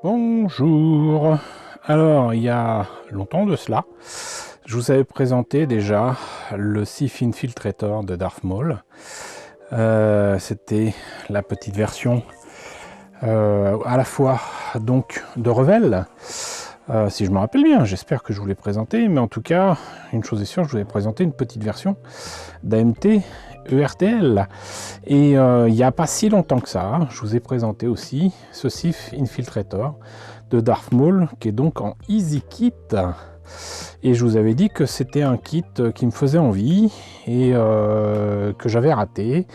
Bonjour. Alors, il y a longtemps de cela, je vous avais présenté déjà le Sif Infiltrator de Darth Maul. C'était la petite version à la fois donc de Revell, si je me rappelle bien, j'espère que je vous l'ai présenté, mais en tout cas, une chose est sûre, je vous ai présenté une petite version d'AMT ERTL. Et il n'y a pas si longtemps que ça, je vous ai présenté aussi ce Sif Infiltrator de Darth Maul, qui est donc en Easy Kit. Et je vous avais dit que c'était un kit qui me faisait envie et que j'avais raté,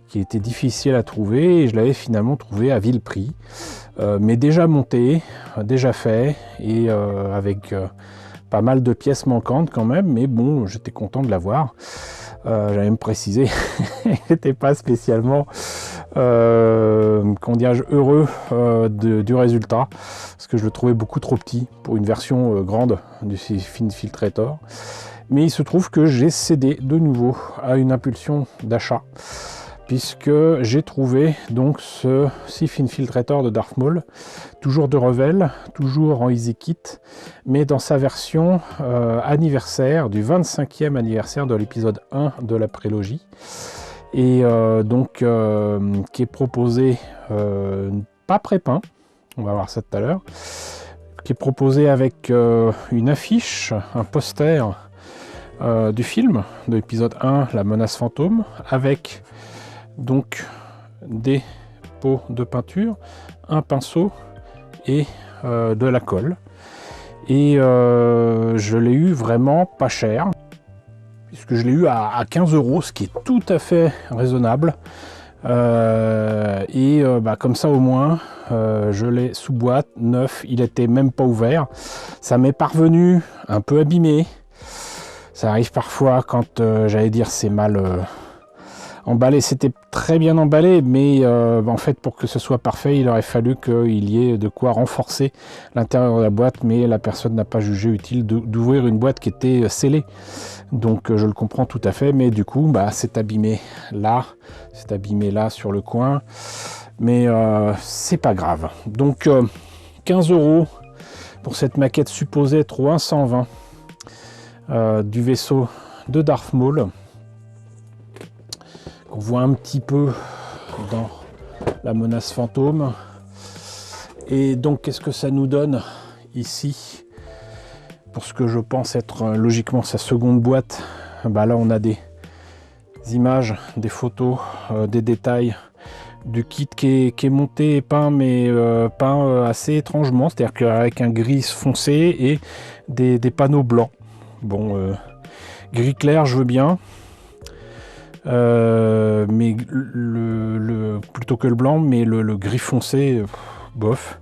qui était difficile à trouver, et je l'avais finalement trouvé à vil prix, mais déjà monté, déjà fait, et avec pas mal de pièces manquantes quand même, mais bon, j'étais content de l'avoir. J'avais même précisé, j'étais pas spécialement comment dirais-je, heureux du résultat, parce que je le trouvais beaucoup trop petit pour une version grande du Sif Infiltrator. Mais il se trouve que j'ai cédé de nouveau à une impulsion d'achat, puisque j'ai trouvé donc ce Sif Infiltrator de Darth Maul, toujours de Revell, toujours en Easy Kit, mais dans sa version anniversaire, du 25e anniversaire de l'épisode 1 de la prélogie, et donc qui est proposé pas pré-peint, on va voir ça tout à l'heure, qui est proposé avec une affiche, un poster du film de l'épisode 1, La menace fantôme, avec donc des pots de peinture, un pinceau et de la colle. Et je l'ai eu vraiment pas cher, puisque je l'ai eu à 15 €, ce qui est tout à fait raisonnable. Comme ça au moins, je l'ai sous boîte, neuf, il était même pas ouvert. Ça m'est parvenu un peu abîmé. Ça arrive parfois quand, j'allais dire, c'est mal emballé. C'était très bien emballé, mais en fait, pour que ce soit parfait, il aurait fallu qu'il y ait de quoi renforcer l'intérieur de la boîte, mais la personne n'a pas jugé utile d'ouvrir une boîte qui était scellée. Donc je le comprends tout à fait, mais du coup, c'est abîmé là sur le coin, mais c'est pas grave. Donc 15 € pour cette maquette supposée être au 1/120 du vaisseau de Darth Maul, qu'on voit un petit peu dans la menace fantôme. Et donc qu'est-ce que ça nous donne ici pour ce que je pense être logiquement sa seconde boîte? Là on a des images, des photos, des détails du kit qui est monté et peint, mais peint assez étrangement, c'est-à-dire qu'avec un gris foncé et des panneaux blancs. Bon, gris clair je veux bien, mais plutôt que le blanc, mais le gris foncé, bof.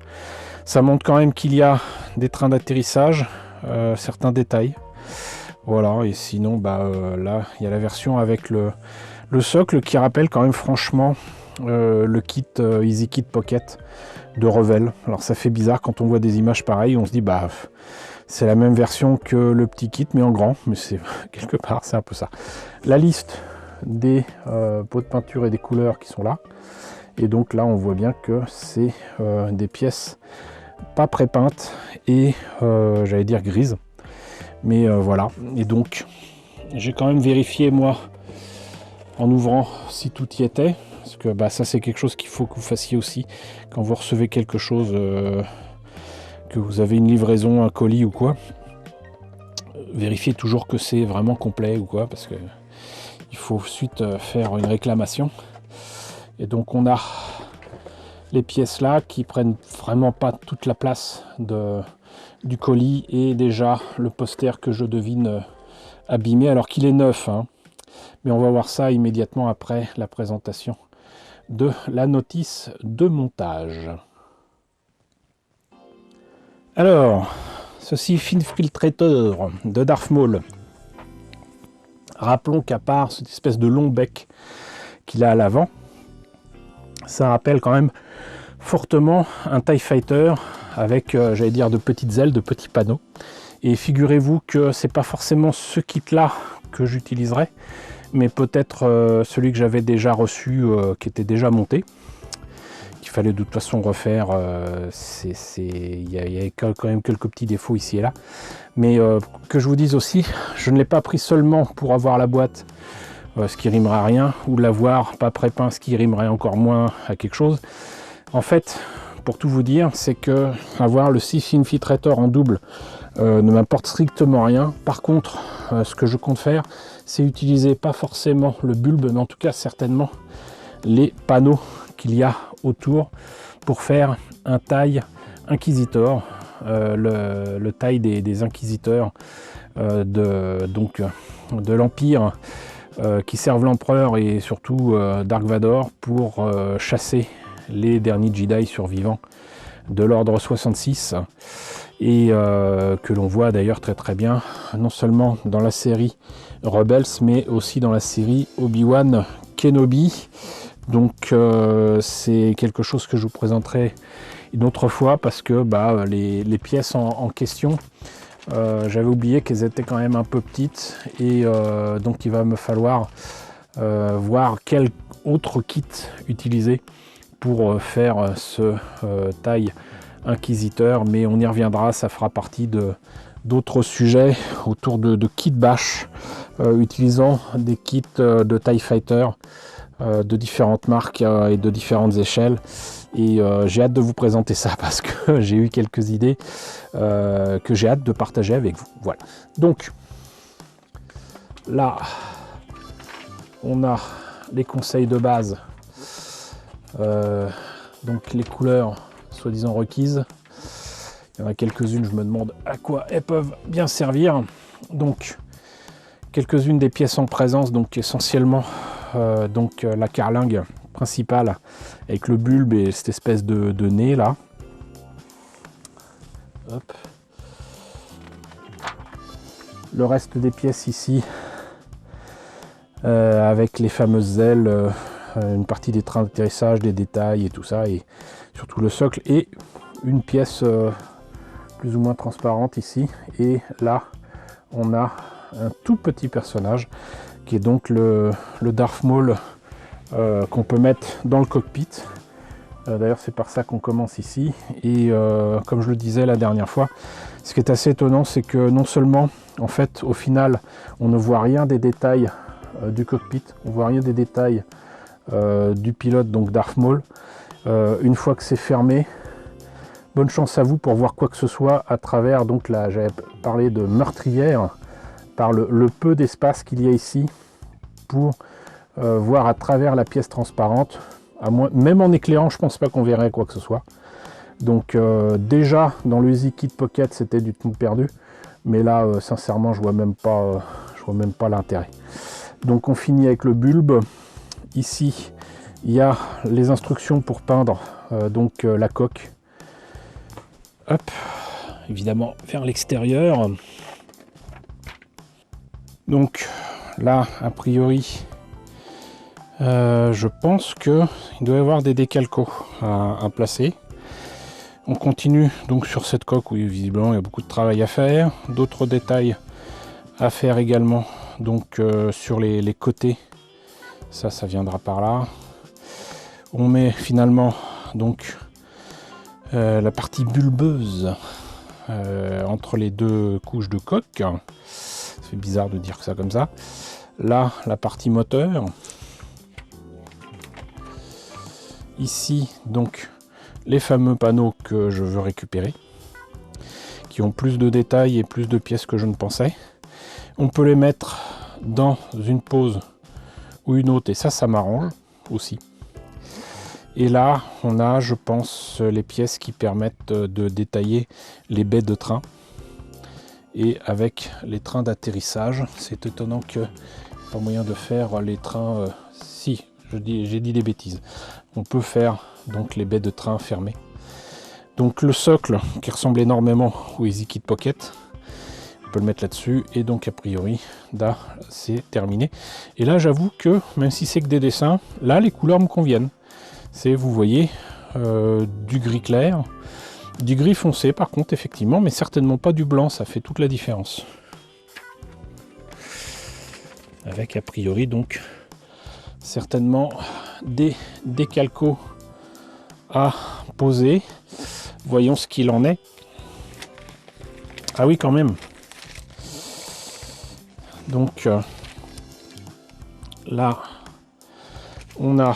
Ça montre quand même qu'il y a des trains d'atterrissage, certains détails. Voilà, et sinon, là, il y a la version avec le socle qui rappelle quand même franchement le kit Easy Kit Pocket de Revell. Alors ça fait bizarre quand on voit des images pareilles, on se dit c'est la même version que le petit kit mais en grand, mais c'est quelque part c'est un peu ça. La liste des pots de peinture et des couleurs qui sont là, et donc là on voit bien que c'est des pièces pas pré-peintes et j'allais dire grises, mais voilà. Et donc j'ai quand même vérifié moi en ouvrant si tout y était, parce que ça c'est quelque chose qu'il faut que vous fassiez aussi quand vous recevez quelque chose, que vous avez une livraison, un colis ou quoi. Vérifiez toujours que c'est vraiment complet ou quoi, parce que il faut ensuite faire une réclamation. Et donc on a les pièces là qui prennent vraiment pas toute la place du colis, et déjà le poster que je devine abîmé alors qu'il est neuf, hein. Mais on va voir ça immédiatement après la présentation de la notice de montage. Alors, ce Sif Infiltrator de Darth Maul, rappelons qu'à part cette espèce de long bec qu'il a à l'avant, ça rappelle quand même fortement un TIE Fighter avec, j'allais dire, de petites ailes, de petits panneaux. Et figurez-vous que c'est pas forcément ce kit là que j'utiliserai, mais peut-être celui que j'avais déjà reçu, qui était déjà monté, qu'il fallait de toute façon refaire. Il y a quand même quelques petits défauts ici et là. Mais que je vous dise aussi, je ne l'ai pas pris seulement pour avoir la boîte, ce qui rimerait à rien, ou l'avoir pas prépeint, ce qui rimerait encore moins à quelque chose. En fait, pour tout vous dire, c'est que avoir le SIF Infiltrator en double ne m'importe strictement rien. Par contre, ce que je compte faire, c'est utiliser pas forcément le bulbe, mais en tout cas certainement les panneaux qu'il y a autour pour faire un taille inquisitor, le taille des inquisiteurs de l'Empire qui servent l'empereur et surtout Dark Vador pour chasser les derniers Jedi survivants de l'ordre 66 et que l'on voit d'ailleurs très bien non seulement dans la série Rebels mais aussi dans la série Obi-Wan Kenobi. Donc c'est quelque chose que je vous présenterai une autre fois parce que les pièces en question, j'avais oublié qu'elles étaient quand même un peu petites et donc il va me falloir voir quel autre kit utiliser pour faire ce taille inquisiteur, mais on y reviendra, ça fera partie d'autres sujets autour de kits bash utilisant des kits de TIE Fighter de différentes marques et de différentes échelles. Et j'ai hâte de vous présenter ça parce que j'ai eu quelques idées que j'ai hâte de partager avec vous. Voilà. Donc là, on a les conseils de base, donc les couleurs soi-disant requises. Il y en a quelques-unes, je me demande à quoi elles peuvent bien servir. Donc quelques-unes des pièces en présence, donc essentiellement la carlingue principale avec le bulbe et cette espèce de nez là. Hop. Le reste des pièces ici avec les fameuses ailes, une partie des trains d'atterrissage, des détails et tout ça, et surtout le socle et une pièce plus ou moins transparente ici. Et là on a un tout petit personnage qui est donc le Darth Maul qu'on peut mettre dans le cockpit. D'ailleurs c'est par ça qu'on commence ici. Et comme je le disais la dernière fois, ce qui est assez étonnant, c'est que non seulement en fait au final on ne voit rien des détails du cockpit, on voit rien des détails du pilote, donc Darth Maul. Une fois que c'est fermé, bonne chance à vous pour voir quoi que ce soit à travers, donc là j'avais parlé de meurtrière, par le peu d'espace qu'il y a ici pour voir à travers la pièce transparente. Même en éclairant, je pense pas qu'on verrait quoi que ce soit. Donc déjà dans le Easy Kit Pocket c'était du temps perdu, mais là sincèrement je vois même pas l'intérêt. Donc on finit avec le bulbe. Ici il y a les instructions pour peindre la coque. Hop, évidemment vers l'extérieur. Donc là a priori je pense que il doit y avoir des décalcos à placer. On continue donc sur cette coque où visiblement il y a beaucoup de travail à faire, d'autres détails à faire également, donc sur les côtés, ça viendra par là. On met finalement donc la partie bulbeuse entre les deux couches de coque. C'est bizarre de dire ça comme ça. Là la partie moteur. Ici donc les fameux panneaux que je veux récupérer, qui ont plus de détails et plus de pièces que je ne pensais. On peut les mettre dans une pose ou une autre, et ça m'arrange aussi. Et là on a, je pense, les pièces qui permettent de détailler les baies de train. Et avec les trains d'atterrissage, c'est étonnant que pas moyen de faire les trains. Si, j'ai dit des bêtises. On peut faire donc les baies de train fermées. Donc le socle qui ressemble énormément au Easy Kit Pocket, on peut le mettre là-dessus, et donc a priori là c'est terminé. Et là j'avoue que même si c'est que des dessins, là les couleurs me conviennent. C'est, vous voyez, du gris clair, du gris foncé par contre effectivement, mais certainement pas du blanc, ça fait toute la différence. Avec a priori donc certainement des décalcos à poser. Voyons ce qu'il en est. Ah oui, quand même. Donc là, on a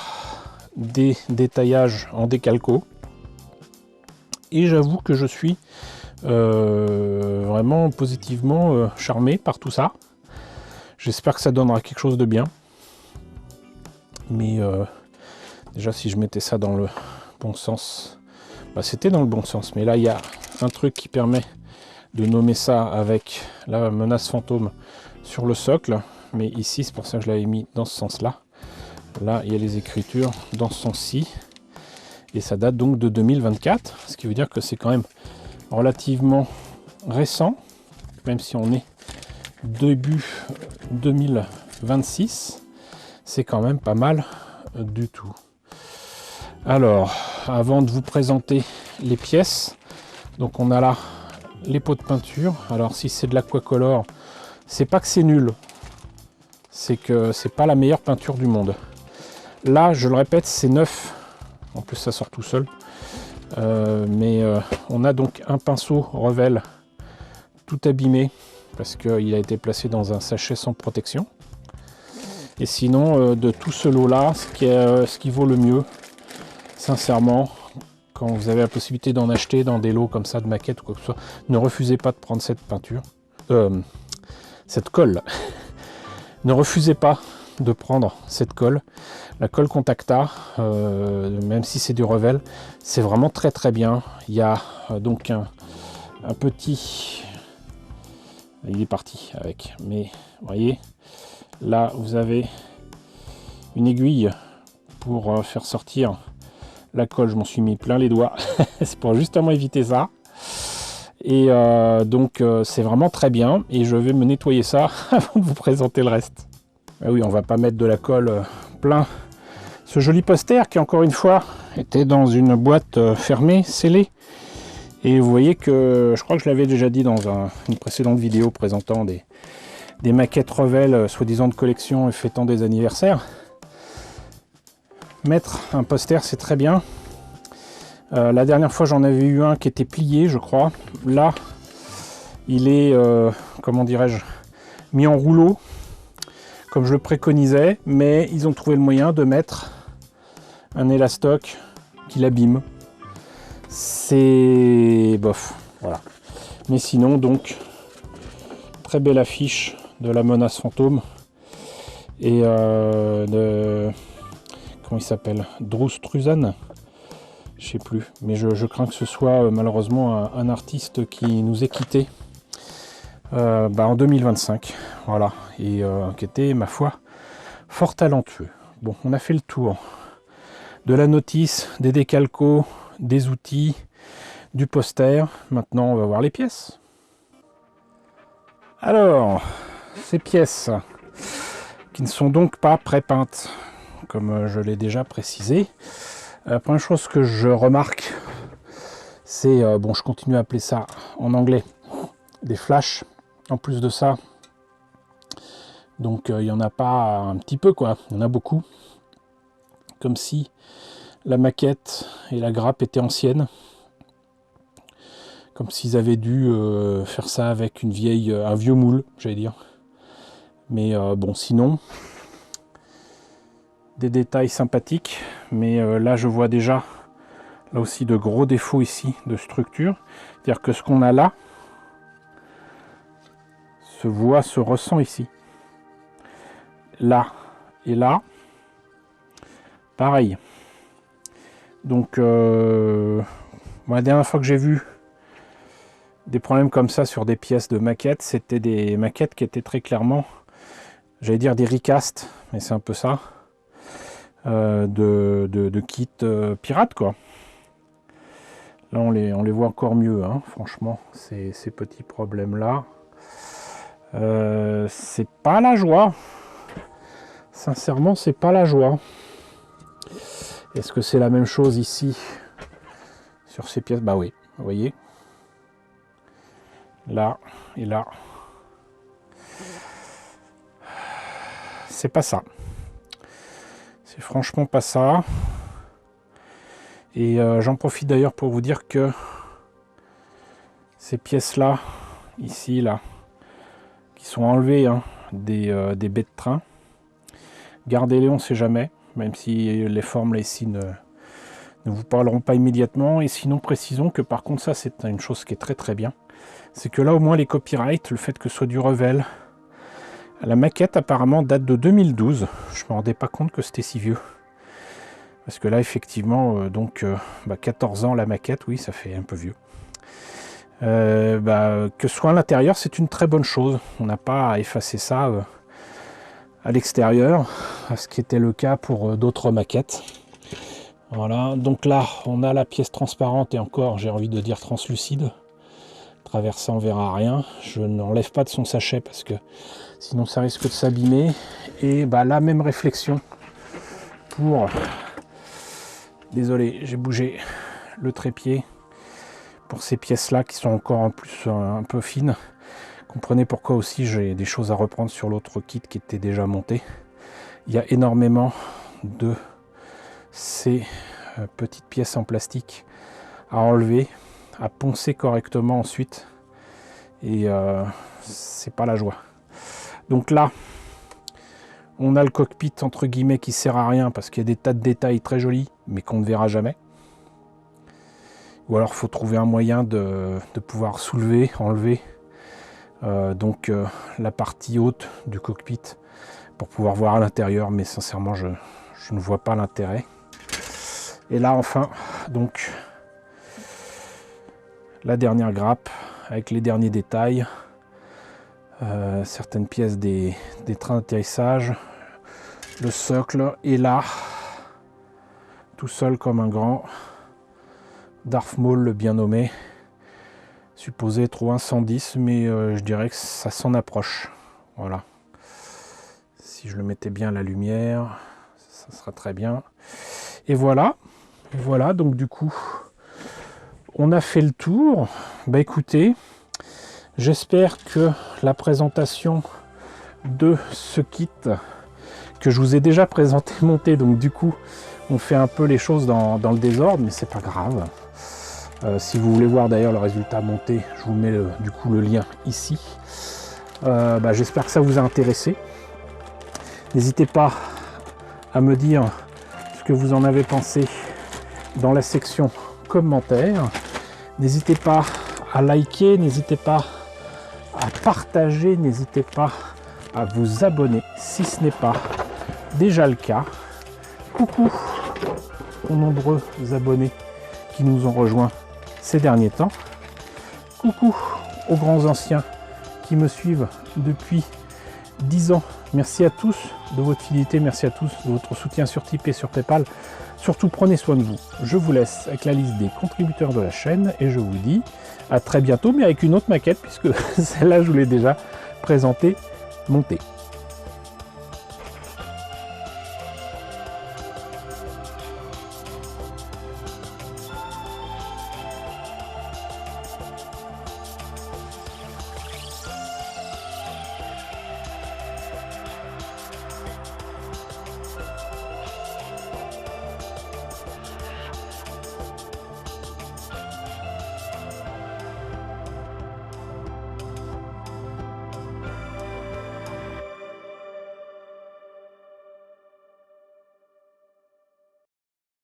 des détaillages en décalco. Et j'avoue que je suis vraiment positivement charmé par tout ça. J'espère que ça donnera quelque chose de bien. Mais déjà, si je mettais ça dans le bon sens, bah, c'était dans le bon sens. Mais là, il y a un truc qui permet de nommer ça avec la menace fantôme sur le socle. Mais ici, c'est pour ça que je l'avais mis dans ce sens-là. Là, il y a les écritures dans ce sens-ci. Et ça date donc de 2024. Ce qui veut dire que c'est quand même relativement récent. Même si on est début 2026. C'est quand même pas mal du tout. Alors, avant de vous présenter les pièces, donc on a là les pots de peinture. Alors si c'est de l'aquacolor, c'est pas que c'est nul, c'est que c'est pas la meilleure peinture du monde. Là, je le répète, c'est neuf. En plus, ça sort tout seul. On a donc un pinceau Revel tout abîmé parce qu'il a été placé dans un sachet sans protection. Et sinon, de tout ce lot-là, ce qui vaut le mieux, sincèrement, quand vous avez la possibilité d'en acheter dans des lots comme ça de maquettes ou quoi que ce soit, ne refusez pas de prendre cette peinture, cette colle. Ne refusez pas de prendre cette colle. La colle Contacta, même si c'est du Revel, c'est vraiment très très bien. Il y a donc un petit... Il est parti avec, mais vous voyez, là vous avez une aiguille pour faire sortir la colle. Je m'en suis mis plein les doigts. C'est pour justement éviter ça. Et donc c'est vraiment très bien. Et je vais me nettoyer ça avant de vous présenter le reste. Ah oui, on va pas mettre de la colle plein ce joli poster qui, encore une fois, était dans une boîte fermée, scellée. Et vous voyez que, je crois que je l'avais déjà dit dans une précédente vidéo présentant des maquettes Revel, soi-disant de collection et fêtant des anniversaires. Mettre un poster, c'est très bien. La dernière fois, j'en avais eu un qui était plié, je crois. Là, il est, comment dirais-je, mis en rouleau, comme je le préconisais, mais ils ont trouvé le moyen de mettre un élastoc qui l'abîme. C'est bof, voilà. Mais sinon, donc, très belle affiche de la menace fantôme et de... Comment il s'appelle? Drus-Struzan, je sais plus, mais je crains que ce soit malheureusement un artiste qui nous ait quittés en 2025, voilà, et qui était, ma foi, fort talentueux. Bon, on a fait le tour de la notice, des décalcos, des outils, du poster. Maintenant, on va voir les pièces. Alors, ces pièces qui ne sont donc pas pré-peintes, comme je l'ai déjà précisé. La première chose que je remarque, c'est, bon, je continue à appeler ça en anglais, des flashs. En plus de ça, donc il n'y en a pas un petit peu, quoi, il y en a beaucoup. Comme si la maquette et la grappe étaient anciennes. Comme s'ils avaient dû faire ça avec un vieux moule, j'allais dire. Mais bon, sinon, des détails sympathiques. Mais là, je vois déjà, là aussi, de gros défauts ici de structure. C'est-à-dire que ce qu'on a là se ressent ici. Là et là, pareil. Donc, la dernière fois que j'ai vu des problèmes comme ça sur des pièces de maquettes, c'était des maquettes qui étaient très clairement, j'allais dire des recast, mais c'est un peu ça, de kits pirates, quoi. Là, on les voit encore mieux, hein, franchement, ces petits problèmes-là. C'est pas la joie. Sincèrement, c'est pas la joie. Est-ce que c'est la même chose ici sur ces pièces? Bah oui, vous voyez. Là et là. C'est pas ça. C'est franchement pas ça. Et j'en profite d'ailleurs pour vous dire que ces pièces-là, ici, là, qui sont enlevées hein, des baies de train, gardez-les, on ne sait jamais, même si les formes là ici ne vous parleront pas immédiatement. Et sinon, précisons que par contre, ça c'est une chose qui est très très bien, c'est que là au moins les copyrights, le fait que ce soit du Revell, la maquette apparemment date de 2012, je me rendais pas compte que c'était si vieux. Parce que là, effectivement, 14 ans la maquette, oui, ça fait un peu vieux. Que ce soit à l'intérieur, c'est une très bonne chose. On n'a pas à effacer ça à l'extérieur, ce qui était le cas pour d'autres maquettes. Voilà, donc là, on a la pièce transparente et encore, j'ai envie de dire translucide. Traversant, on verra rien. Je n'enlève pas de son sachet parce que sinon ça risque de s'abîmer. Et la même réflexion pour... Désolé, j'ai bougé le trépied pour ces pièces-là qui sont encore en plus un peu fines. Comprenez pourquoi aussi j'ai des choses à reprendre sur l'autre kit qui était déjà monté. Il y a énormément de ces petites pièces en plastique à enlever, à poncer correctement ensuite. Et c'est pas la joie. Donc là, on a le cockpit entre guillemets qui sert à rien parce qu'il y a des tas de détails très jolis mais qu'on ne verra jamais. Ou alors il faut trouver un moyen de pouvoir soulever, enlever la partie haute du cockpit pour pouvoir voir à l'intérieur, mais sincèrement je ne vois pas l'intérêt. Et là enfin, donc la dernière grappe avec les derniers détails. Certaines pièces des trains d'atterrissage, le socle, et là, tout seul comme un grand, Darth Maul le bien nommé, supposé être au 110, mais je dirais que ça s'en approche. Voilà. Si je le mettais bien à la lumière, ça sera très bien. Et voilà, donc du coup, on a fait le tour. Écoutez, j'espère que la présentation de ce kit que je vous ai déjà présenté monté, donc du coup on fait un peu les choses dans le désordre, mais c'est pas grave. Si vous voulez voir d'ailleurs le résultat monté, je vous mets du coup le lien ici. J'espère que ça vous a intéressé. N'hésitez pas à me dire ce que vous en avez pensé dans la section commentaires. N'hésitez pas à liker, n'hésitez pas à partager, n'hésitez pas à vous abonner si ce n'est pas déjà le cas. Coucou aux nombreux abonnés qui nous ont rejoints ces derniers temps. Coucou aux grands anciens qui me suivent depuis 10 ans. Merci à tous de votre fidélité, merci à tous de votre soutien sur Tipeee et sur Paypal. Surtout prenez soin de vous. Je vous laisse avec la liste des contributeurs de la chaîne et je vous dis à très bientôt, mais avec une autre maquette puisque celle-là je vous l'ai déjà présentée, montée.